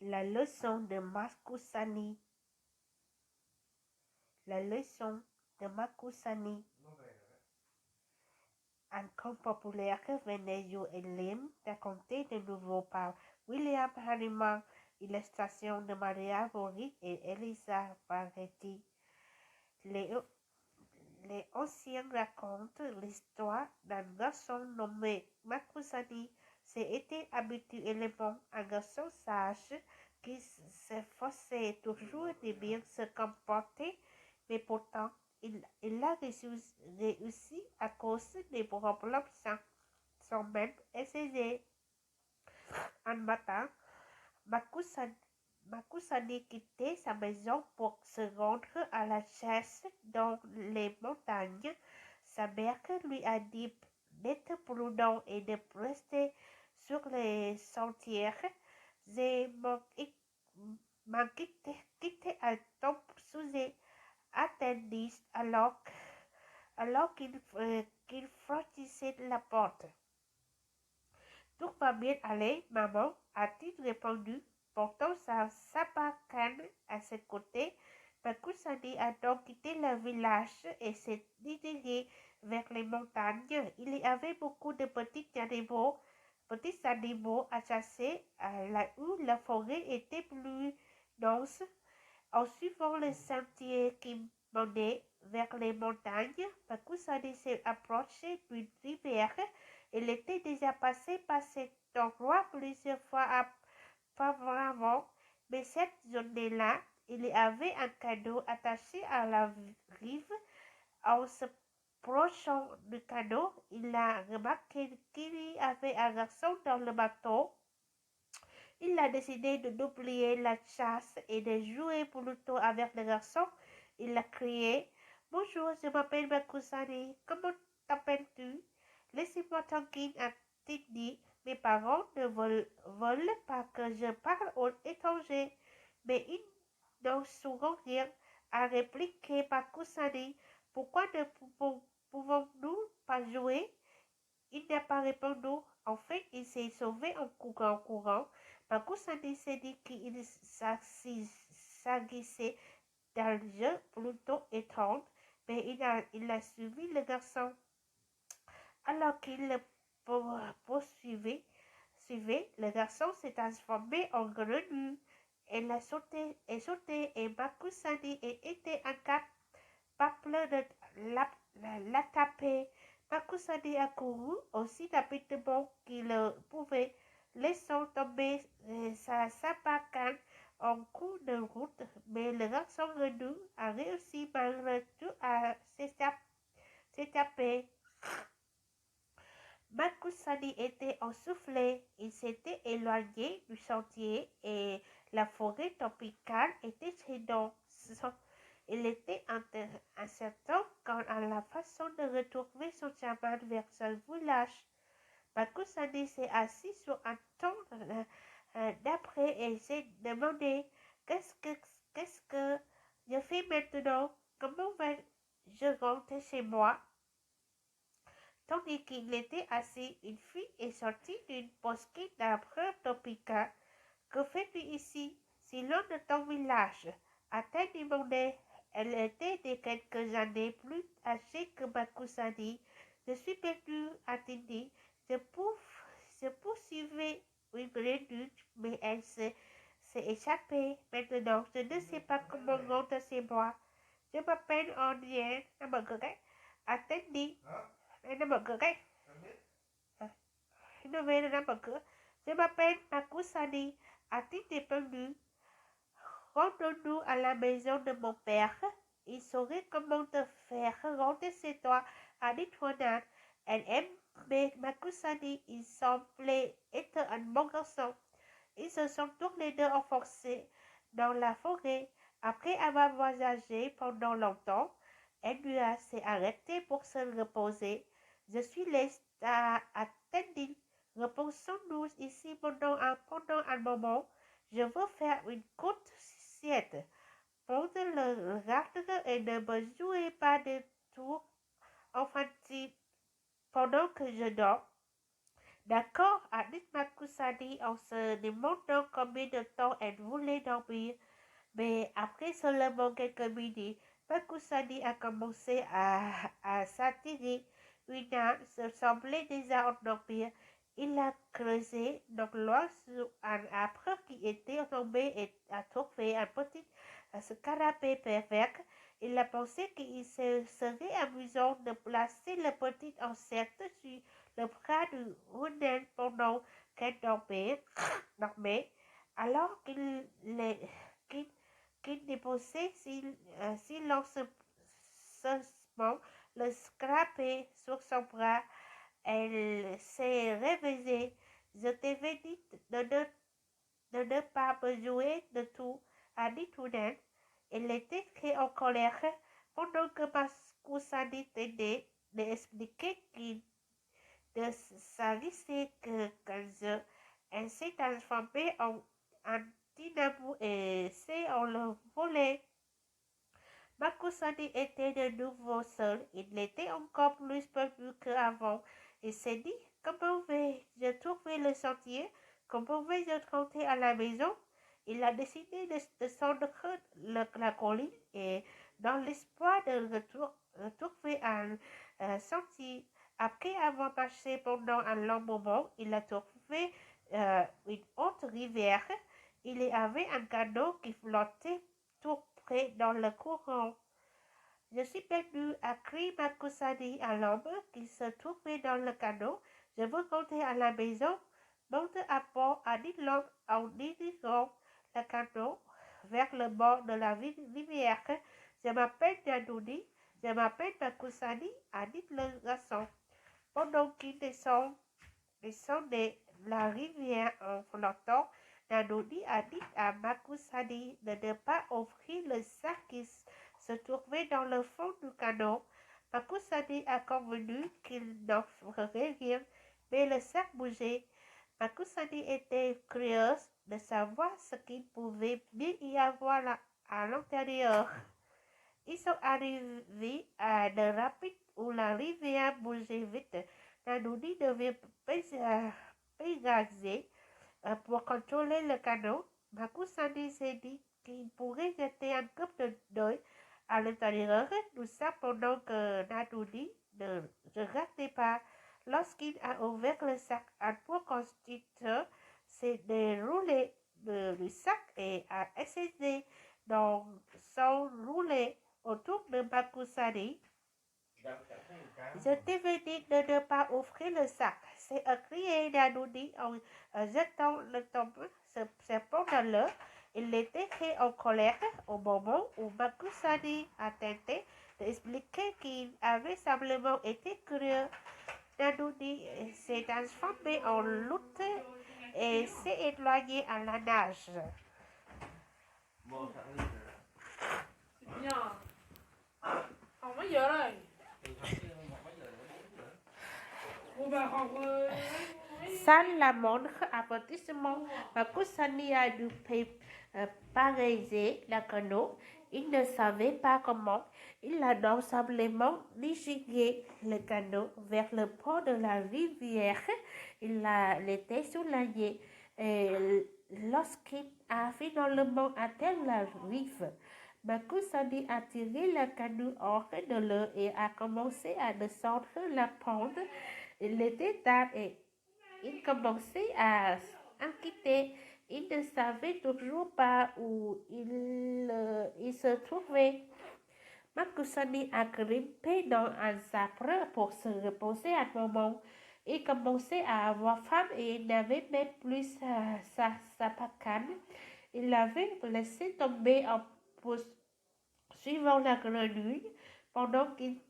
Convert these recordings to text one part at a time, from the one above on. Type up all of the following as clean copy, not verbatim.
La leçon de Makusani. La leçon de Makusani. Un conte populaire Venezuela et Lim, raconté de nouveau par William Harriman, illustration de Maria Boric et Elisa Barretti. Les anciens racontent l'histoire d'un garçon nommé Makusani. C'était habituellement un garçon sage qui s'efforçait toujours de bien se comporter, mais pourtant il a réussi à cause des problèmes sans même essayer. Un matin, Makusani quittait sa maison pour se rendre à la chasse dans les montagnes. Sa mère lui a dit d'être prudent et de rester sur les sentiers. J'ai quitté un tombe sous attendit alors qu'il franchissait la porte. Tout va bien aller, maman, a-t-il répondu, portant sa sabacane à ses côtés. Makusani a donc quitté le village et s'est dirigé vers les montagnes. Il y avait beaucoup de petits animaux à chasser, là où la forêt était plus dense. En suivant les sentiers qui menaient vers les montagnes, Makusani s'est approché d'une rivière. Il était déjà passé par cet endroit plusieurs fois auparavant, mais cette journée-là, il y avait un canot attaché à la rive. En se prochant du canot, il a remarqué qu'il y avait un garçon dans le bateau. Il a décidé de d'oublier la chasse et de jouer plutôt avec le garçon. Il a crié « Bonjour, je m'appelle Makusani. Comment t'appelles-tu » Laissez-moi tranquille, a-t-il dit. Mes parents ne veulent pas que je parle aux étrangers. Mais ils n'en sauront rien, a répliqué Makusani. Pourquoi ne pouvons-nous pas jouer? Il n'a pas répondu. En fait, il s'est sauvé en courant. Makusani s'est dit qu'il s'agissait d'un jeu plutôt étrange, mais il a suivi le garçon. Alors qu'il le poursuivait, le garçon s'est transformé en grenouille. Elle a sauté et Makusani était incapable de l'attraper. Makusani a couru aussi rapidement qu'il le pouvait, laissant tomber sa sabacane en cours de route, mais le garçon grenouille a réussi malgré tout à s'échapper. Makusani était essoufflé, il s'était éloigné du sentier et la forêt tropicale était très dense. Il était incertain quant à la façon de retrouver son chemin vers son village. Makusani s'est assis sur un tronc d'après et s'est demandé qu'est-ce que je fais maintenant? Comment vais-je rentrer chez moi? Tandis qu'il était assis, une fille est sortie d'une bosquet d'arbres tropicaux. Que fais-tu ici, si loin de ton village? A-t-elle demandé. Elle était de quelques années plus âgée que Makusani. Je suis perdue, a-t-il dit. Je poursuivais une grenouille, mais elle s'est échappée. Maintenant, je ne sais pas comment rentrer chez moi. Je m'appelle Andrien, a-t-elle dit. Je m'appelle Makusani. A-t-il répondu. Rendons-nous à la maison de mon père. Il saurait comment te faire rentrer chez toi, a dit Ronan. Elle aimait Makusani. Il semblait être un bon garçon. Ils se sont tous les deux enfoncés dans la forêt. Après avoir voyagé pendant longtemps, Edward s'est arrêté pour se reposer. Je suis laisse à attendre. Reposons-nous ici pendant un moment. Je veux faire une courte sieste. Pose le regard et ne me jouez pas de tours enfantiles pendant que je dors. D'accord, a dit Makusani en se demandant combien de temps elle voulait dormir. Mais après seulement quelques minutes, Makusani a commencé à s'attirer. Una se semblait déjà endormir. Il a creusé donc loin sur un arbre qui était tombé et a trouvé un petit canapé perfect. Il a pensé qu'il serait amusant de placer le petit insecte sur le bras de Hunan pendant qu'elle dormait, alors qu'il qu'il déposait silencieusement le scrapé sur son bras. Elle s'est réveillée. Je t'avais dit de ne pas me jouer de tout, a dit Hunan. Elle était très en colère pendant que Maskusani tentait d'expliquer qu'il ne s'agissait que quand elle s'est transformée en dynamo et s'est envolée. Makusani était de nouveau seul. Il était encore plus perdu qu'avant. Il s'est dit, comment vais-je trouver le sentier? Comment vais-je rentrer à la maison? Il a décidé de descendre la colline et dans l'espoir de retrouver un sentier. Après avoir marché pendant un long moment, il a trouvé une autre rivière. Il y avait un canot qui flottait tout près dans le courant. Je suis perdu, a crié Makusani à l'homme qui se trouvait dans le canot. Je veux rentrer à la maison. Monte à bord, a dit l'homme en dirigeant le canot vers le bord de la rivière. Je m'appelle Nanouni, je m'appelle Makusani, a dit le garçon. Pendant qu'il descendait la rivière en flottant, Nanouni a dit à Makusani de ne pas ouvrir le sac qui se trouvait dans le fond du canot. Makusani a convenu qu'il n'en ferait rien, mais le sac bougeait. Makusani était curieuse de savoir ce qu'il pouvait bien y avoir à l'intérieur. Ils sont arrivés à de rapides où la rivière bougeait vite. Nanouni devait pédaler pour contrôler le canot. Makusani s'est dit qu'il pourrait jeter un coup d'œil à l'intérieur, tout ça pendant que Nanouni ne regardait pas. Lorsqu'il a ouvert le sac, un poids constituteur s'est déroulé du sac et a essayé dans son roulet autour de Makusani. Je t'avais dit de ne pas ouvrir le sac. C'est un crié Nanouni en jetant le tombeau. Cependant, il était très en colère au moment où Makusani a tenté d'expliquer qu'il avait simplement été curieux. Nanouni s'est transformé en loutre et s'est éloigné à la nage. Sans la moindre avertissement, Makusani a dû paralyser le canot. Il ne savait pas comment. Il a donc simplement dirigé le canot vers le port de la rivière. Il l'était soulagé. Lorsqu'il a finalement atteint la rive, Makusani a tiré le canot hors de l'eau et a commencé à descendre la pente. Il était tard et il commençait à s'inquiéter. Il ne savait toujours pas où il se trouvait. Makusani a grimpé dans un arbre pour se reposer un moment. Il commençait à avoir faim et il n'avait même plus sa pacane. Il l'avait laissé tomber en suivant la grenouille pendant qu'il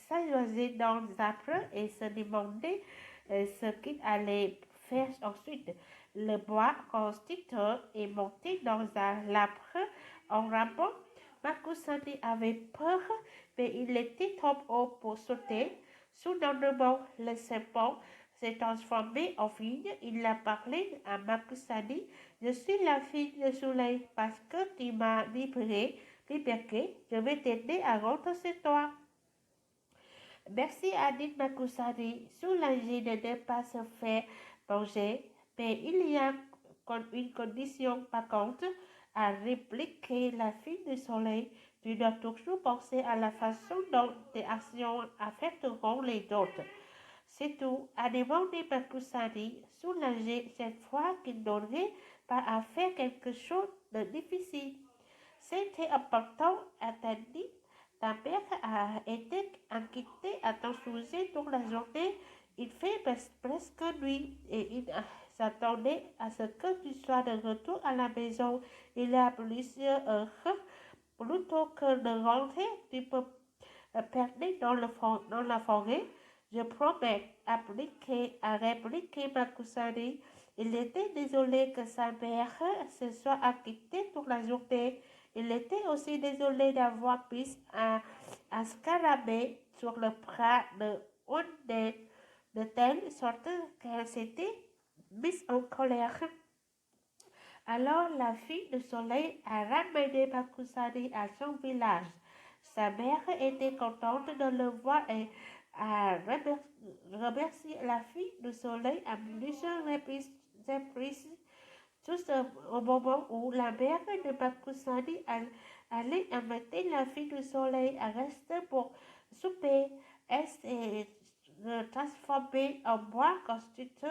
s'amusait dans l'arbre et se demandait ce qu'il allait faire ensuite. Le bois constricteur est monté dans l'arbre en rampant. Makusani avait peur, mais il était trop haut pour sauter. Soudainement, le serpent s'est transformé en fille. Il a parlé à Makusani. Je suis la fille du soleil parce que tu m'as libéré. Je vais t'aider à rentrer chez toi. Merci à Adit Makusari, soulagé de ne pas se faire manger, mais il y a une condition par contre, à répliquer la fille du soleil. Tu dois toujours penser à la façon dont tes actions affecteront les autres. C'est tout, a demandé Makusari, soulagé cette fois qu'il n'aurait pas à faire quelque chose de difficile. C'était important, a-t-elle. Ta mère a été inquiétée à ton sujet toute la journée. Il fait presque nuit et il s'attendait à ce que tu sois de retour à la maison. Il y a plusieurs heures. Plutôt que de rentrer, tu peux perdre dans la forêt. Je promets, a répliqué Makusari. Il était désolé que sa mère se soit acquittée toute la journée. Il était aussi désolé d'avoir pris un scarabée sur le bras de une de telle sorte qu'elle s'était mise en colère. Alors la fille du soleil a ramené Makusari à son village. Sa mère était contente de le voir et a remercié la fille du soleil à plusieurs reprises. Juste au moment où la mère de Makusari allait inviter la fille du soleil à rester pour souper, elle s'est transformée en bois constitué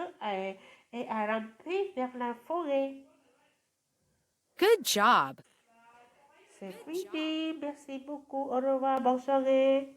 et a rampé vers la forêt. Good job. C'est fini. Merci beaucoup. Au revoir. Bonne soirée.